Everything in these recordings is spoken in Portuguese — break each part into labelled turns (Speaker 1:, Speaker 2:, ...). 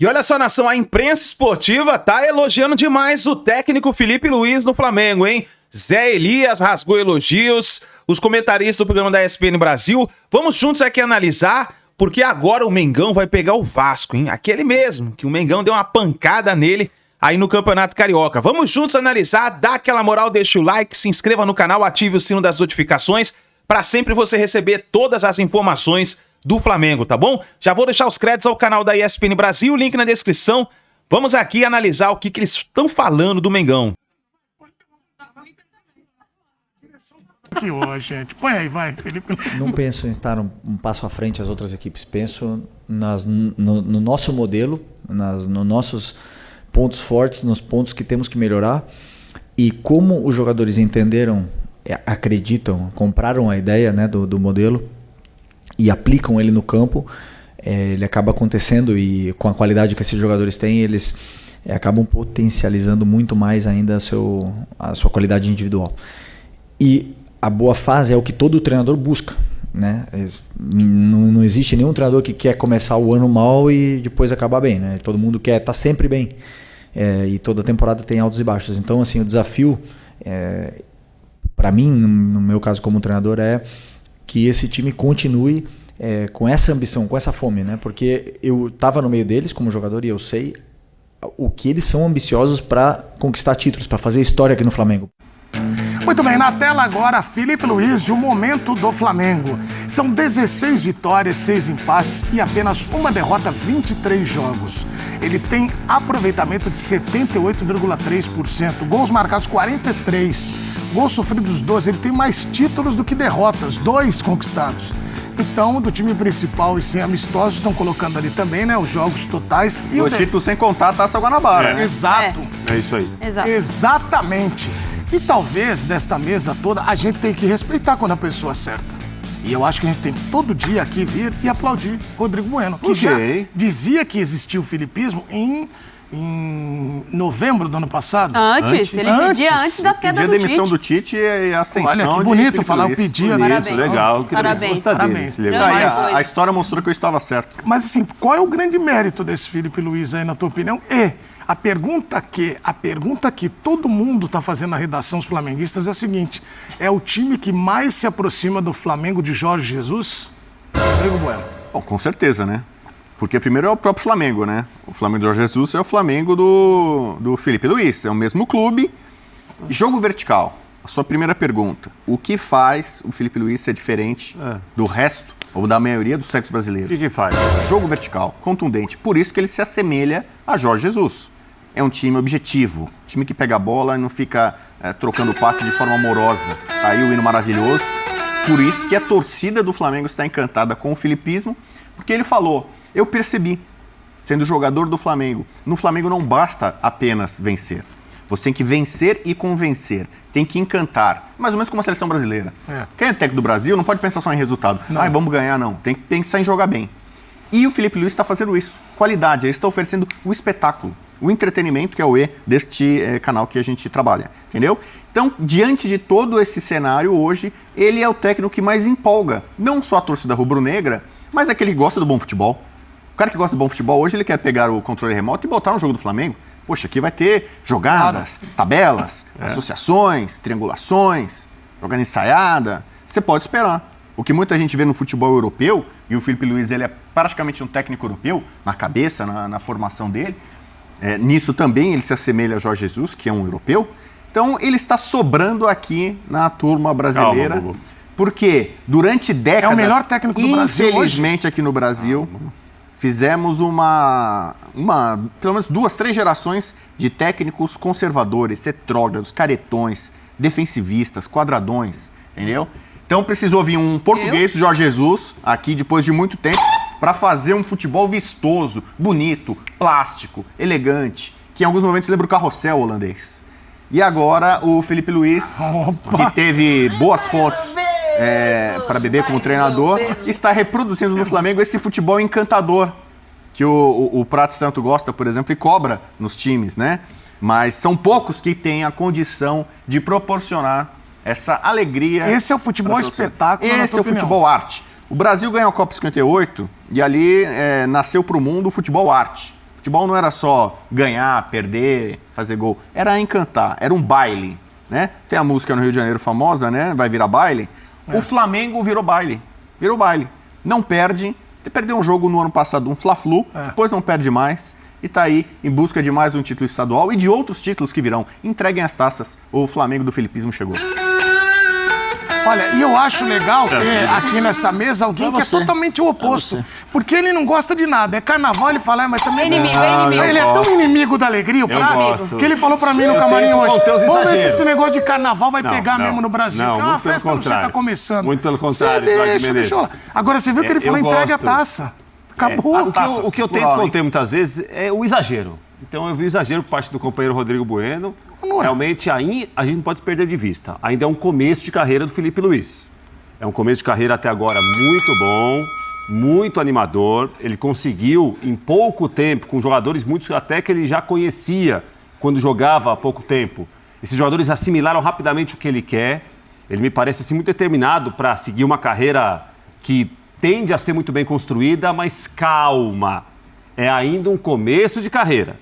Speaker 1: E olha só, nação, a imprensa esportiva tá elogiando demais o técnico Felipe Luiz no Flamengo, hein? Zé Elias rasgou elogios, os comentaristas do programa da ESPN Brasil. Vamos juntos aqui analisar, porque agora o Mengão vai pegar o Vasco, hein? Aquele mesmo, que o Mengão deu uma pancada nele aí no Campeonato Carioca. Vamos juntos analisar, dá aquela moral, deixa o like, se inscreva no canal, ative o sino das notificações para sempre você receber todas as informações do Flamengo, tá bom? Já vou deixar os créditos ao canal da ESPN Brasil, link na descrição. Vamos aqui analisar o que eles estão falando do Mengão.
Speaker 2: Que hoje, gente. Põe aí, vai, Felipe.
Speaker 3: Não penso em estar um passo à frente às outras equipes. Penso no nosso modelo, nos nossos pontos fortes, nos pontos que temos que melhorar. E como os jogadores entenderam, acreditam, compraram a ideia, né, do modelo e aplicam ele no campo, ele acaba acontecendo, e com a qualidade que esses jogadores têm, eles acabam potencializando muito mais ainda a sua qualidade individual. E a boa fase é o que todo treinador busca, né? Não existe nenhum treinador que quer começar o ano mal e depois acabar bem, né? Todo mundo quer estar sempre bem, e toda temporada tem altos e baixos. Então, assim, o desafio, para mim, no meu caso como treinador, é que esse time continue com essa ambição, com essa fome, né? Porque eu estava no meio deles como jogador e eu sei o que eles são ambiciosos para conquistar títulos, para fazer história aqui no Flamengo.
Speaker 2: Muito bem, na tela agora, Felipe Luiz e o momento do Flamengo. São 16 vitórias, 6 empates e apenas uma derrota, 23 jogos. Ele tem aproveitamento de 78,3%, gols marcados 43, gols sofridos 12. Ele tem mais títulos do que derrotas, 2 conquistados. Então, do time principal e sem amistosos, estão colocando ali também, né, os jogos totais.
Speaker 4: E os títulos sem contar a Taça Guanabara, né?
Speaker 2: Exato.
Speaker 4: É isso aí.
Speaker 5: Exato.
Speaker 2: Exatamente. E talvez, desta mesa toda, a gente tem que respeitar quando a pessoa acerta. E eu acho que a gente tem que todo dia aqui vir e aplaudir Rodrigo Bueno, que já dizia que existia o filipismo em novembro do ano passado.
Speaker 5: Antes. Ele pedia antes da queda do Tite.
Speaker 4: Pedia a demissão do Tite e a ascensão.
Speaker 2: Olha, que bonito falar, eu pedia.
Speaker 5: Parabéns.
Speaker 4: Legal.
Speaker 5: Parabéns.
Speaker 4: A história mostrou que eu estava certo.
Speaker 2: Mas assim, qual é o grande mérito desse Felipe Luiz aí, na tua opinião? A pergunta que todo mundo está fazendo na redação dos flamenguistas é a seguinte: é o time que mais se aproxima do Flamengo de Jorge Jesus? Rodrigo Bueno.
Speaker 4: Bom, com certeza, né? Porque primeiro é o próprio Flamengo, né? O Flamengo de Jorge Jesus é o Flamengo do Felipe Luiz. É o mesmo clube. Jogo vertical. A sua primeira pergunta. O que faz o Felipe Luiz ser diferente do resto, ou da maioria dos técnicos brasileiros?
Speaker 6: O que faz?
Speaker 4: Jogo vertical, contundente. Por isso que ele se assemelha a Jorge Jesus. É um time objetivo. Time que pega a bola e não fica trocando passe de forma amorosa. Aí o hino maravilhoso. Por isso que a torcida do Flamengo está encantada com o filipismo, porque ele falou: eu percebi, sendo jogador do Flamengo, no Flamengo não basta apenas vencer. Você tem que vencer e convencer. Tem que encantar. Mais ou menos como a seleção brasileira. Quem é técnico do Brasil não pode pensar só em resultado. Vamos ganhar, não. Tem que pensar em jogar bem. E o Felipe Luiz está fazendo isso. Qualidade. Ele está oferecendo o espetáculo, o entretenimento, que é o deste canal que a gente trabalha. Entendeu? Então, diante de todo esse cenário, hoje, ele é o técnico que mais empolga. Não só a torcida rubro-negra, mas aquele que gosta do bom futebol. O cara que gosta do bom futebol hoje, ele quer pegar o controle remoto e botar no jogo do Flamengo. Poxa, aqui vai ter jogadas, tabelas, associações, triangulações, jogada ensaiada. Você pode esperar. O que muita gente vê no futebol europeu, e o Felipe Luiz ele é praticamente um técnico europeu, na cabeça, na formação dele. Nisso também ele se assemelha a Jorge Jesus, que é um europeu. Então ele está sobrando aqui na turma brasileira.
Speaker 6: Calma,
Speaker 4: porque durante décadas,
Speaker 2: é o melhor técnico do Brasil
Speaker 4: infelizmente
Speaker 2: hoje.
Speaker 4: Aqui no Brasil, fizemos pelo menos 2, 3 gerações de técnicos conservadores, retrógrados, caretões, defensivistas, quadradões, entendeu? Então precisou vir um português, Jorge Jesus, aqui depois de muito tempo, para fazer um futebol vistoso, bonito, plástico, elegante, que em alguns momentos lembra o carrossel holandês. E agora o Felipe Luiz, que teve boas fontes para beber como treinador, está reproduzindo no Flamengo esse futebol encantador que o Prats tanto gosta, por exemplo, e cobra nos times, né? Mas são poucos que têm a condição de proporcionar essa alegria.
Speaker 2: Esse é o futebol espetáculo,
Speaker 4: esse é o futebol arte. O Brasil ganhou a Copa 58 e ali nasceu para o mundo o futebol arte. Futebol não era só ganhar, perder, fazer gol. Era encantar, era um baile, né? Tem a música no Rio de Janeiro famosa, né? Vai virar baile. O Flamengo virou baile. Virou baile. Não perde. Perdeu um jogo no ano passado, um Fla-Flu. Depois não perde mais. E tá aí em busca de mais um título estadual e de outros títulos que virão. Entreguem as taças. O Flamengo do filipismo chegou.
Speaker 2: Olha, e eu acho legal ter aqui nessa mesa alguém que é totalmente o oposto. Porque ele não gosta de nada. É carnaval, ele fala, mas também...
Speaker 5: É inimigo.
Speaker 2: Ele é tão inimigo da alegria, o Prats, que ele falou pra mim no camarim hoje. Vamos ver se esse negócio de carnaval vai pegar mesmo no Brasil.
Speaker 6: Não,
Speaker 2: porque é uma festa não sei, tá começando.
Speaker 6: Muito pelo contrário,
Speaker 2: deixa eu lá. Agora, você viu que ele falou, entregue a taça. Acabou.
Speaker 6: O que eu tento conter muitas vezes é o exagero. Então eu vi o exagero por parte do companheiro Rodrigo Bueno. Realmente, aí a gente não pode se perder de vista. Ainda é um começo de carreira do Felipe Luiz. É um começo de carreira até agora muito bom, muito animador. Ele conseguiu, em pouco tempo, com jogadores muitos até que ele já conhecia quando jogava há pouco tempo. Esses jogadores assimilaram rapidamente o que ele quer. Ele me parece assim, muito determinado para seguir uma carreira que tende a ser muito bem construída, mas calma. É ainda um começo de carreira.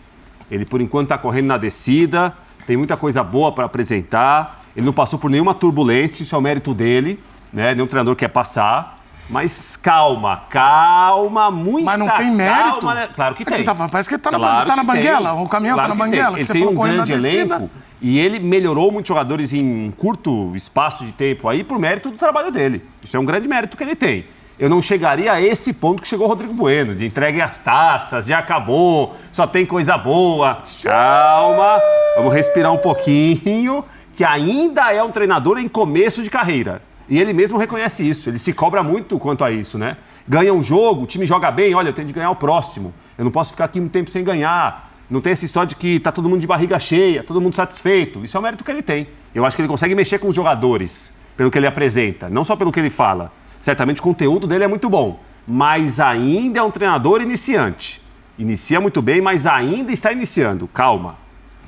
Speaker 6: Ele, por enquanto, está correndo na descida. Tem muita coisa boa para apresentar. Ele não passou por nenhuma turbulência, isso é o mérito dele, né? Nenhum treinador quer passar. Mas calma, muita calma.
Speaker 2: Mas não tem mérito?
Speaker 6: Calma, né? Claro que tem.
Speaker 2: Parece que tá na banguela, o caminhão tá na banguela.
Speaker 6: Ele tem um grande elenco e ele melhorou muitos jogadores em um curto espaço de tempo aí por mérito do trabalho dele. Isso é um grande mérito que ele tem. Eu não chegaria a esse ponto que chegou o Rodrigo Bueno, de entregue as taças, já acabou, só tem coisa boa. Calma, vamos respirar um pouquinho, que ainda é um treinador em começo de carreira. E ele mesmo reconhece isso, ele se cobra muito quanto a isso, né? Ganha um jogo, o time joga bem, olha, eu tenho de ganhar o próximo. Eu não posso ficar aqui muito tempo sem ganhar. Não tem essa história de que tá todo mundo de barriga cheia, todo mundo satisfeito. Isso é o mérito que ele tem. Eu acho que ele consegue mexer com os jogadores, pelo que ele apresenta, não só pelo que ele fala. Certamente o conteúdo dele é muito bom, mas ainda é um treinador iniciante. Inicia muito bem, mas ainda está iniciando. Calma.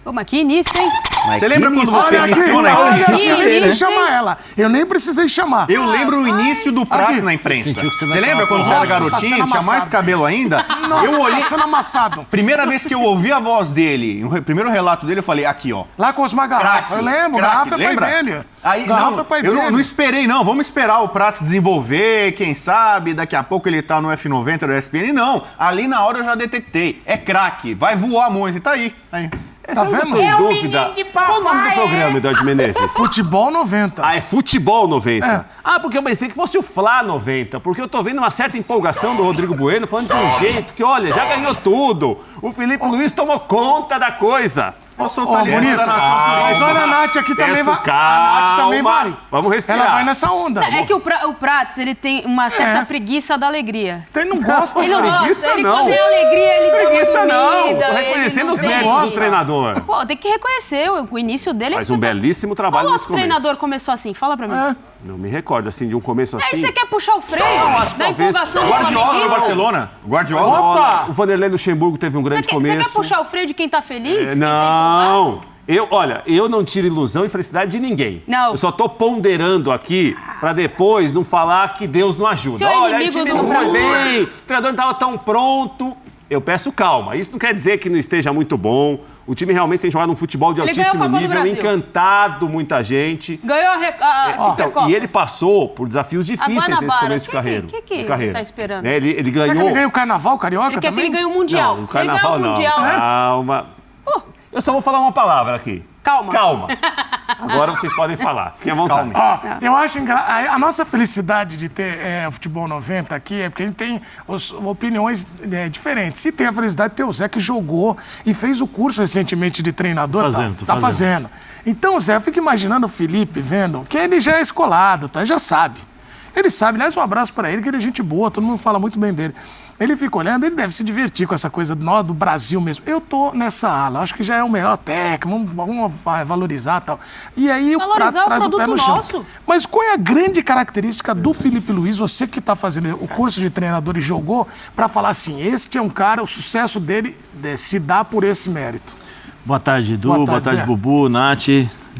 Speaker 5: Pô, mas que início, hein?
Speaker 4: Você lembra quando você
Speaker 2: Olha aqui,
Speaker 4: iniciou na
Speaker 2: olha,
Speaker 4: imprensa?
Speaker 2: você nem precisa chamar ela. Eu nem precisei chamar.
Speaker 4: Eu lembro o início do Prats
Speaker 2: Aqui.
Speaker 4: na imprensa.
Speaker 7: Você sentiu que você vai
Speaker 4: Você lembra
Speaker 7: tomar
Speaker 4: quando você
Speaker 2: porrada?
Speaker 4: era
Speaker 2: Nossa, tá
Speaker 4: garotinho,
Speaker 2: sendo
Speaker 4: tinha mais
Speaker 2: amassado.
Speaker 4: cabelo ainda?
Speaker 2: Nossa,
Speaker 4: Eu olhei...
Speaker 2: tá sendo amassado.
Speaker 4: Primeira vez que eu ouvi a voz dele, o primeiro relato dele, eu falei, aqui, ó.
Speaker 2: Lá com os garrafas. Eu lembro, garrafa é pai dele.
Speaker 4: Aí,
Speaker 2: Garrafa
Speaker 4: não,
Speaker 2: é pai
Speaker 4: eu
Speaker 2: dele.
Speaker 4: não esperei, não. Vamos esperar o Prats desenvolver, quem sabe, daqui a pouco ele tá no F90 do ESPN. Não, ali na hora eu já detectei. É craque, vai voar muito. E tá aí.
Speaker 2: Tá vendo?
Speaker 6: Tem dúvida. Qual o nome do programa, Eduardo Menezes?
Speaker 2: Futebol 90.
Speaker 6: Ah, é Futebol 90.
Speaker 2: É.
Speaker 6: Ah, porque eu pensei que fosse o Fla 90. Porque eu tô vendo uma certa empolgação do Rodrigo Bueno, falando de um jeito que, olha, já ganhou tudo. O Felipe Luiz tomou conta da coisa.
Speaker 4: Eu sou
Speaker 2: Ô, bonito. Mas olha a Nath aqui também vai. A Nath também vai.
Speaker 6: Vamos respirar.
Speaker 2: Ela vai nessa onda.
Speaker 5: É que o Prats, ele tem uma certa preguiça da alegria.
Speaker 2: Ele não gosta.
Speaker 5: Ele não gosta,
Speaker 6: Preguiça
Speaker 5: ele
Speaker 6: não.
Speaker 5: quando tem alegria, ele tem
Speaker 6: Preguiça
Speaker 5: uma
Speaker 6: não.
Speaker 5: comida.
Speaker 6: Tô
Speaker 5: ele
Speaker 6: reconhecendo
Speaker 5: não
Speaker 6: os
Speaker 5: tem-
Speaker 6: méritos do
Speaker 2: gosta.
Speaker 6: treinador.
Speaker 5: Pô, tem que reconhecer, o início dele é
Speaker 6: Faz um
Speaker 5: espetacular.
Speaker 6: belíssimo trabalho
Speaker 5: Qual
Speaker 6: nesse
Speaker 5: outro
Speaker 6: começo.
Speaker 5: treinador começou assim? Fala pra mim.
Speaker 6: Não me recordo, assim, de um começo
Speaker 5: Aí
Speaker 6: assim.
Speaker 5: você quer puxar o freio
Speaker 6: acho que
Speaker 5: da
Speaker 6: talvez-
Speaker 5: empolgação do
Speaker 4: Guardiola no
Speaker 5: flamenguista?
Speaker 4: Barcelona. Guardiola.
Speaker 2: Opa!
Speaker 6: O Vanderlei Luxemburgo teve um grande
Speaker 5: Você
Speaker 6: começo.
Speaker 5: quer puxar o freio de quem tá feliz? Quem tá
Speaker 6: Não.
Speaker 5: empolgado?
Speaker 6: Eu não tiro ilusão e felicidade de ninguém.
Speaker 5: Não.
Speaker 6: Eu só tô ponderando aqui pra depois não falar que Deus não ajuda.
Speaker 5: Seu
Speaker 6: Olha,
Speaker 5: inimigo
Speaker 6: o time
Speaker 5: do
Speaker 6: não foi
Speaker 5: Brasil.
Speaker 6: bem, o treinador não estava tão pronto. Eu peço calma. Isso não quer dizer que não esteja muito bom. O time realmente tem jogado um futebol de
Speaker 5: Ele ganhou a
Speaker 6: altíssimo
Speaker 5: Copa do
Speaker 6: nível,
Speaker 5: Brasil.
Speaker 6: encantado muita gente.
Speaker 5: Ganhou a
Speaker 6: Então,
Speaker 5: Supercopa.
Speaker 6: e ele passou por desafios difíceis nesse
Speaker 5: Guanabara,
Speaker 6: começo de
Speaker 5: que-
Speaker 6: carreira.
Speaker 5: que
Speaker 6: de carreira.
Speaker 5: tá esperando?
Speaker 6: Né, Ele
Speaker 2: Será que
Speaker 6: ganhou...
Speaker 2: ele ganha o carnaval carioca
Speaker 5: Ele quer que
Speaker 2: também?
Speaker 5: ele ganhe o Mundial.
Speaker 6: Não, um
Speaker 5: Se ele ganhar
Speaker 6: carnaval
Speaker 5: o
Speaker 6: não.
Speaker 5: Mundial...
Speaker 6: Calma.
Speaker 5: Pô,
Speaker 6: Eu só vou falar uma palavra aqui.
Speaker 5: Calma.
Speaker 6: Calma. Agora vocês podem falar. Fiquem à vontade.
Speaker 2: Ó, eu acho a nossa felicidade de ter o Futebol 90 aqui é porque a gente tem opiniões diferentes. E tem a felicidade de ter o Zé que jogou e fez o curso recentemente de treinador. Tá fazendo. Então, Zé, eu fico imaginando o Felipe vendo que ele já é escolado, tá? Já sabe. Ele sabe, aliás, um abraço para ele, que ele é gente boa, todo mundo fala muito bem dele. Ele fica olhando, ele deve se divertir com essa coisa do Brasil mesmo. Eu tô nessa ala, acho que já é o melhor técnico, vamos valorizar e tal. E aí
Speaker 5: Valorizar
Speaker 2: o Prats
Speaker 5: o
Speaker 2: traz o pé no
Speaker 5: produto
Speaker 2: chão.
Speaker 5: nosso.
Speaker 2: Mas qual é a grande característica do Felipe Luiz, você que está fazendo o curso de treinador e jogou, para falar assim, este é um cara, o sucesso dele se dá por esse mérito?
Speaker 7: Boa tarde, Edu.
Speaker 2: Boa
Speaker 7: Boa
Speaker 2: tarde,
Speaker 7: tarde,
Speaker 2: Zé.
Speaker 7: Bubu, Nath.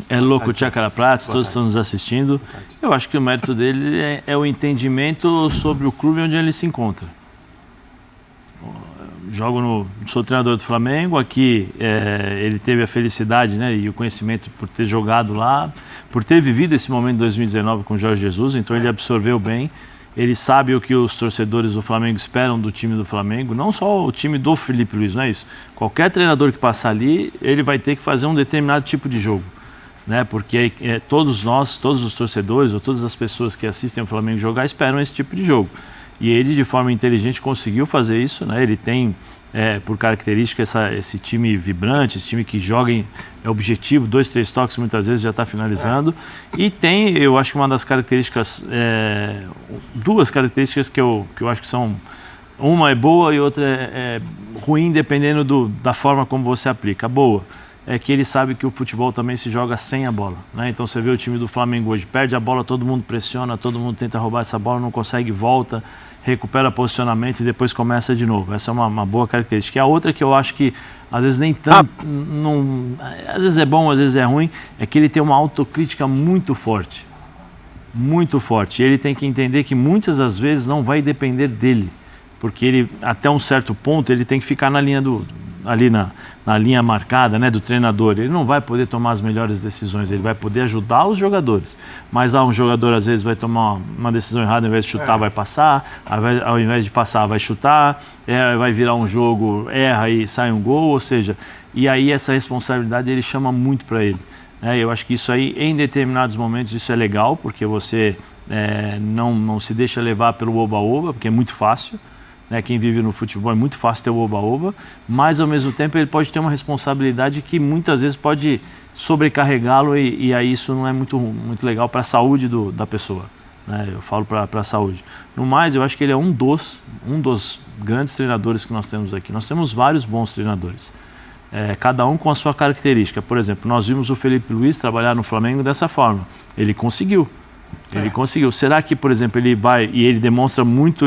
Speaker 7: É louco, Tchacara Prats, todos estão nos assistindo. Eu acho que o mérito dele é o entendimento sobre o clube onde ele se encontra. sou treinador do Flamengo, aqui ele teve a felicidade, né, e o conhecimento por ter jogado lá, por ter vivido esse momento de 2019 com o Jorge Jesus, então ele absorveu bem, ele sabe o que os torcedores do Flamengo esperam do time do Flamengo, não só o time do Felipe Luiz, não é isso. Qualquer treinador que passar ali, ele vai ter que fazer um determinado tipo de jogo, né, porque todos nós, todos os torcedores ou todas as pessoas que assistem o Flamengo jogar esperam esse tipo de jogo. E ele, de forma inteligente, conseguiu fazer isso, né? Ele tem, por característica, esse time vibrante, esse time que joga objetivo, 2, 3 toques, muitas vezes já está finalizando. E tem, eu acho que uma das características, duas características que eu acho que são, uma é boa e outra é ruim, dependendo da forma como você aplica. A boa é que ele sabe que o futebol também se joga sem a bola, né? Então você vê o time do Flamengo hoje, perde a bola, todo mundo pressiona, todo mundo tenta roubar essa bola, não consegue, volta, recupera posicionamento e depois começa de novo. Essa é uma boa característica. E a outra que eu acho que às vezes nem tanto, às vezes é bom, às vezes é ruim, é que ele tem uma autocrítica muito forte. Muito forte. E ele tem que entender que muitas das vezes não vai depender dele, porque ele, até um certo ponto, ele tem que ficar na linha na linha marcada, né, do treinador. Ele não vai poder tomar as melhores decisões, ele vai poder ajudar os jogadores. Mas lá um jogador às vezes vai tomar uma decisão errada, ao invés de chutar vai passar, ao invés de passar vai chutar, vai virar um jogo, erra e sai um gol, ou seja, e aí essa responsabilidade ele chama muito para ele. Eu acho que isso aí, em determinados momentos, isso é legal, porque você não se deixa levar pelo oba-oba, porque é muito fácil. Quem vive no futebol é muito fácil ter o oba-oba, mas ao mesmo tempo ele pode ter uma responsabilidade que muitas vezes pode sobrecarregá-lo e aí isso não é muito legal para a saúde da pessoa, né? Eu falo para a saúde. No mais, eu acho que ele é um dos grandes treinadores que nós temos aqui. Nós temos vários bons treinadores, cada um com a sua característica. Por exemplo, nós vimos o Felipe Luiz trabalhar no Flamengo dessa forma. Ele conseguiu. Será que, por exemplo, ele vai e ele demonstra muito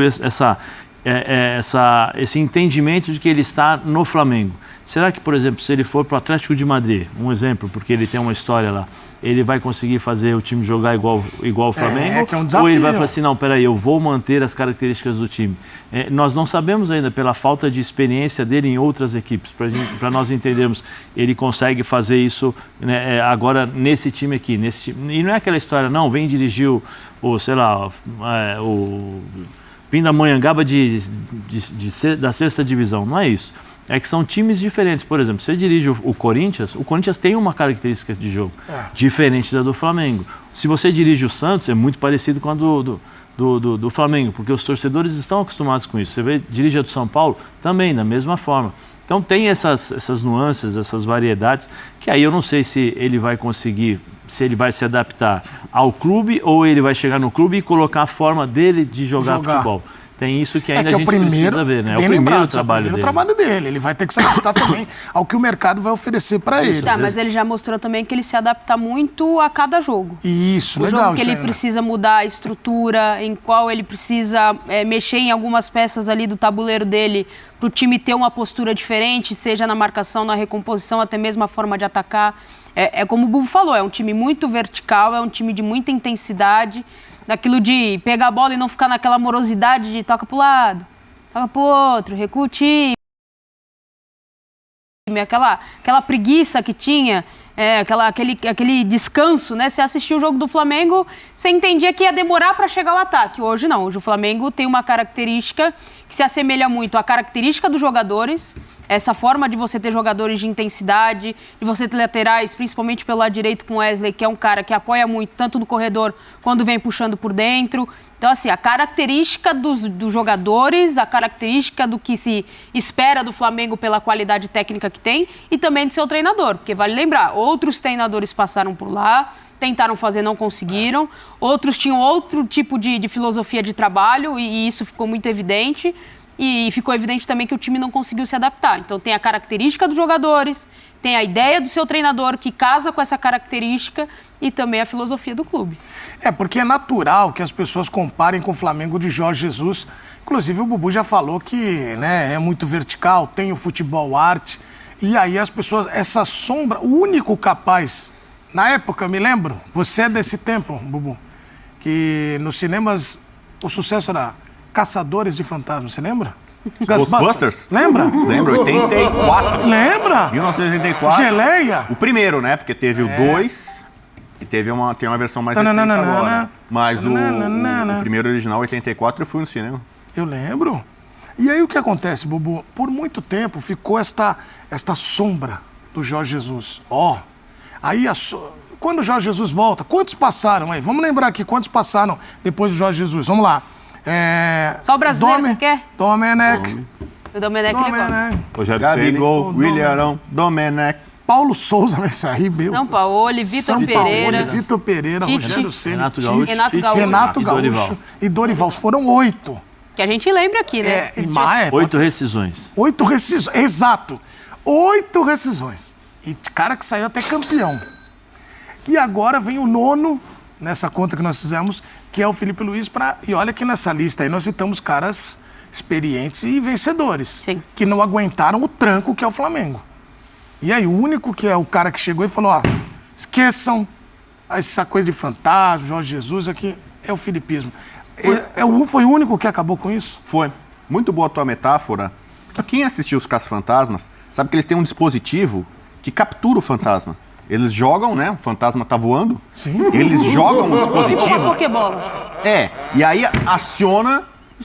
Speaker 7: esse entendimento de que ele está no Flamengo? Será que, por exemplo, se ele for para o Atlético de Madrid, um exemplo, porque ele tem uma história lá, ele vai conseguir fazer o time jogar igual o Flamengo?
Speaker 2: Que é um desafio.
Speaker 7: Ou ele vai falar assim, não, peraí, eu vou manter as características do time? Nós não sabemos ainda, pela falta de experiência dele em outras equipes, para nós entendermos, ele consegue fazer isso, né, agora nesse time aqui. E não é aquela história, não, vem dirigir o Pindamonhangaba da sexta divisão. Não é isso. É que são times diferentes. Por exemplo, você dirige o Corinthians tem uma característica de jogo diferente da do Flamengo. Se você dirige o Santos, é muito parecido com a do Flamengo, porque os torcedores estão acostumados com isso. Você dirige a do São Paulo, também, da mesma forma. Então tem essas nuances, essas variedades, que aí eu não sei se ele vai conseguir, se ele vai se adaptar ao clube ou ele vai chegar no clube e colocar a forma dele de jogar futebol. Tem isso que ainda a gente precisa ver, né? É o primeiro trabalho dele.
Speaker 2: Ele vai ter que se adaptar também ao que o mercado vai oferecer para ele.
Speaker 5: Tá, mas ele já mostrou também que ele se adapta muito a cada jogo.
Speaker 2: Isso,
Speaker 5: o
Speaker 2: legal.
Speaker 5: Jogo que ele precisa mudar a estrutura, em qual ele precisa mexer em algumas peças ali do tabuleiro dele para o time ter uma postura diferente, seja na marcação, na recomposição, até mesmo a forma de atacar. Como o Bubu falou, é um time muito vertical, é um time de muita intensidade, daquilo de pegar a bola e não ficar naquela morosidade de toca para o lado, toca para o outro, recua o time. Aquela preguiça que tinha, aquele descanso, né? Você assistiu o jogo do Flamengo, você entendia que ia demorar para chegar ao ataque. Hoje não, hoje o Flamengo tem uma característica que se assemelha muito à característica dos jogadores, essa forma de você ter jogadores de intensidade, de você ter laterais, principalmente pelo lado direito com o Wesley, que é um cara que apoia muito, tanto no corredor, quando vem puxando por dentro. Então, assim, a característica dos jogadores, a característica do que se espera do Flamengo pela qualidade técnica que tem e também do seu treinador, porque vale lembrar, outros treinadores passaram por lá, tentaram fazer, não conseguiram, outros tinham outro tipo de filosofia de trabalho e isso ficou muito evidente. E ficou evidente também que o time não conseguiu se adaptar. Então tem a característica dos jogadores, tem a ideia do seu treinador que casa com essa característica e também a filosofia do clube.
Speaker 2: Porque é natural que as pessoas comparem com o Flamengo de Jorge Jesus. Inclusive o Bubu já falou que, né, é muito vertical, tem o futebol arte. E aí as pessoas, essa sombra, o único capaz, na época, eu me lembro, você é desse tempo, Bubu, que nos cinemas o sucesso era Caçadores de Fantasmas, você lembra?
Speaker 4: Ghostbusters?
Speaker 2: Lembra?
Speaker 4: Lembra? 84.
Speaker 2: Lembra?
Speaker 4: 1984.
Speaker 2: Geleia?
Speaker 4: O primeiro, né? Porque teve o 2 e tem uma versão mais recente agora. Mas o primeiro original, 84, eu fui no cinema.
Speaker 2: Eu lembro. E aí o que acontece, Bubu? Por muito tempo ficou esta sombra do Jorge Jesus. Aí quando o Jorge Jesus volta, quantos passaram aí? Vamos lembrar aqui, quantos passaram depois do Jorge Jesus? Vamos lá.
Speaker 5: Só o brasileiro, você quer?
Speaker 2: Domenech.
Speaker 5: O Domenech ligou.
Speaker 6: Rogério Ceni.
Speaker 4: Gabigol, William Arão, Domenech.
Speaker 2: Paulo Souza vai sair, meu
Speaker 5: São
Speaker 2: Deus.
Speaker 5: Paulo, Vitor Pereira.
Speaker 2: Vitor Pereira,
Speaker 5: Tite.
Speaker 2: Rogério Ceni,
Speaker 7: Renato
Speaker 2: Tite,
Speaker 7: Gaúcho.
Speaker 2: Renato
Speaker 7: E
Speaker 2: Gaúcho
Speaker 7: Dorival.
Speaker 2: e Dorival. Foram 8.
Speaker 5: Que a gente lembra aqui, né?
Speaker 2: E mais,
Speaker 7: 8 rescisões.
Speaker 2: 8 rescisões. Exato. 8 rescisões. E cara que saiu até campeão. E agora vem o 9º, nessa conta que nós fizemos, que é o Felipe Luiz. E olha que nessa lista aí nós citamos caras experientes e vencedores.
Speaker 5: Sim.
Speaker 2: Que não aguentaram o tranco que é o Flamengo. E aí, o único que é o cara que chegou e falou, esqueçam essa coisa de fantasma, Jorge Jesus, aqui é o filipismo. Foi o único que acabou com isso?
Speaker 4: Foi. Muito boa a tua metáfora. Quem assistiu os Caça-Fantasmas sabe que eles têm um dispositivo que captura o fantasma. Eles jogam, né? O fantasma tá voando.
Speaker 2: Sim.
Speaker 4: Eles jogam o
Speaker 5: Tipo uma
Speaker 4: dispositivo.
Speaker 5: Pokébola.
Speaker 4: E aí aciona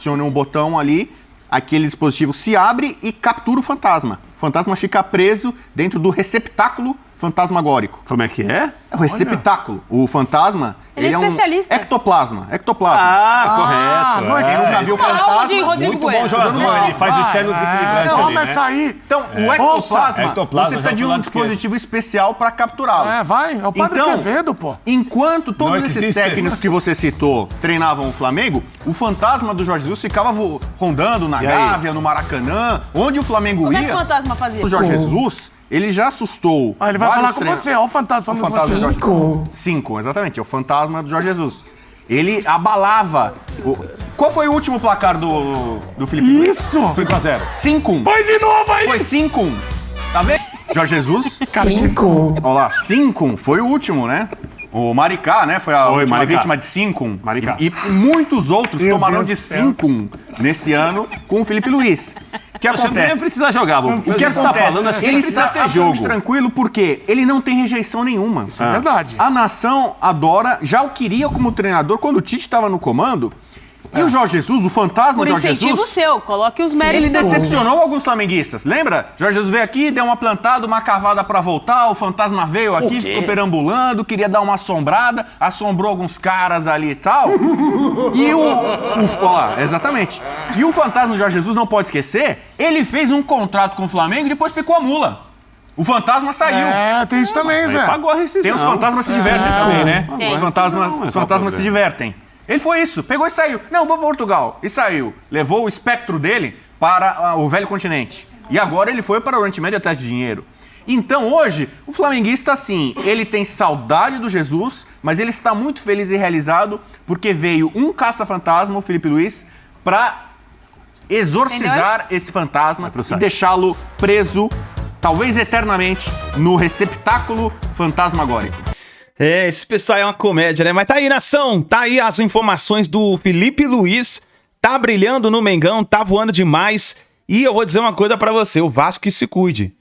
Speaker 4: um botão ali, aquele dispositivo se abre e captura o fantasma. O fantasma fica preso dentro do receptáculo fantasmagórico.
Speaker 6: Como é que é?
Speaker 4: É o receptáculo. O fantasma,
Speaker 5: Ele é
Speaker 4: um
Speaker 5: especialista.
Speaker 4: ectoplasma.
Speaker 6: Correto.
Speaker 4: Não é que nunca viu
Speaker 5: Aula de
Speaker 4: fantasma.
Speaker 5: Rodrigo
Speaker 6: Muito bom
Speaker 5: Bueno.
Speaker 6: jogador. Ele faz o externo desequilibrante
Speaker 2: Não,
Speaker 6: ali,
Speaker 2: mas
Speaker 6: né?
Speaker 2: sair.
Speaker 4: Então, o ectoplasma,
Speaker 6: ectoplasma
Speaker 4: você
Speaker 6: já
Speaker 4: precisa de
Speaker 6: pro
Speaker 4: um
Speaker 6: lado
Speaker 4: dispositivo especial para capturá-lo.
Speaker 2: Vai, é o Padre Quevedo, pô.
Speaker 4: Enquanto todos
Speaker 6: Não
Speaker 4: esses
Speaker 6: existe.
Speaker 4: técnicos que você citou treinavam o Flamengo, o fantasma do Jorge Jesus ficava rondando na
Speaker 6: aí?
Speaker 4: Gávea, no Maracanã, onde o Flamengo
Speaker 5: Como é que
Speaker 4: ia.
Speaker 5: o fantasma fazia?
Speaker 4: O Jorge Jesus, ele já assustou.
Speaker 2: Ele vai
Speaker 4: vários
Speaker 2: falar com você, ó o fantasma
Speaker 4: O
Speaker 2: falando com
Speaker 4: fantasma do
Speaker 2: você.
Speaker 4: Jorge Jesus. 5, exatamente. É o fantasma do Jorge Jesus. Ele abalava. Qual foi o último placar do Felipe Luiz?
Speaker 2: Isso!
Speaker 6: 5-0.
Speaker 4: 5-1.
Speaker 2: Põe de novo aí!
Speaker 4: Foi 5-1. Tá vendo? Jorge Jesus.
Speaker 8: 5.
Speaker 4: Olha lá, 5-1. Foi o último, né? O Maricá, né? Foi a última
Speaker 6: Maricá.
Speaker 4: vítima de 5-1.
Speaker 6: Maricá.
Speaker 4: E muitos outros
Speaker 2: Meu
Speaker 4: tomaram
Speaker 2: Deus
Speaker 4: de
Speaker 2: do céu.
Speaker 4: 5-1 nesse ano com o Felipe Luiz. O que
Speaker 6: Acho que nem
Speaker 4: acontece?
Speaker 6: precisa jogar, Bobo.
Speaker 4: O que
Speaker 6: você tá
Speaker 4: acontece?
Speaker 6: falando, acho que
Speaker 4: Ele
Speaker 6: nem precisa
Speaker 4: está
Speaker 6: ter
Speaker 4: absolutamente
Speaker 6: jogo.
Speaker 4: tranquilo porque ele não tem rejeição nenhuma.
Speaker 2: Isso é verdade.
Speaker 4: A nação adora, já o queria como treinador quando o Tite estava no comando. E o Jorge Jesus, o fantasma
Speaker 5: Por
Speaker 4: de Jorge
Speaker 5: incentivo
Speaker 4: Jesus...
Speaker 5: seu, coloque os
Speaker 4: Ele
Speaker 5: méritos.
Speaker 4: decepcionou alguns flamenguistas, lembra? Jorge Jesus veio aqui, deu uma plantada, uma cavada pra voltar, o fantasma veio aqui, ficou perambulando, queria dar uma assombrada, assombrou alguns caras ali e tal. E exatamente. E o fantasma do Jorge Jesus, não pode esquecer, ele fez um contrato com o Flamengo e depois picou a mula. O fantasma saiu.
Speaker 2: Tem isso também, Zé.
Speaker 6: Pagou a rescisão.
Speaker 4: Tem os fantasmas que se divertem também, né?
Speaker 5: Tem.
Speaker 4: Os fantasmas
Speaker 6: Não,
Speaker 4: se divertem. Ele foi isso, pegou e saiu. Não, vou para Portugal. E saiu. Levou o espectro dele para o velho continente. E agora ele foi para o Oriente Médio atrás de dinheiro. Então hoje, o flamenguista, assim, ele tem saudade do Jesus, mas ele está muito feliz e realizado porque veio um caça-fantasma, o Felipe Luiz, para exorcizar esse fantasma
Speaker 6: pro
Speaker 4: e
Speaker 6: site.
Speaker 4: deixá-lo preso, talvez eternamente, no receptáculo fantasmagórico.
Speaker 1: Esse pessoal é uma comédia, né? Mas tá aí, nação. Tá aí as informações do Felipe Luiz. Tá brilhando no Mengão, tá voando demais. E eu vou dizer uma coisa pra você, o Vasco que se cuide.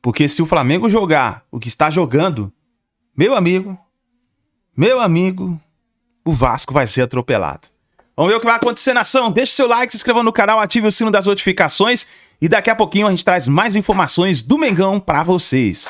Speaker 1: Porque se o Flamengo jogar o que está jogando, meu amigo, o Vasco vai ser atropelado. Vamos ver o que vai acontecer, nação. Deixe seu like, se inscreva no canal, ative o sino das notificações. E daqui a pouquinho a gente traz mais informações do Mengão pra vocês.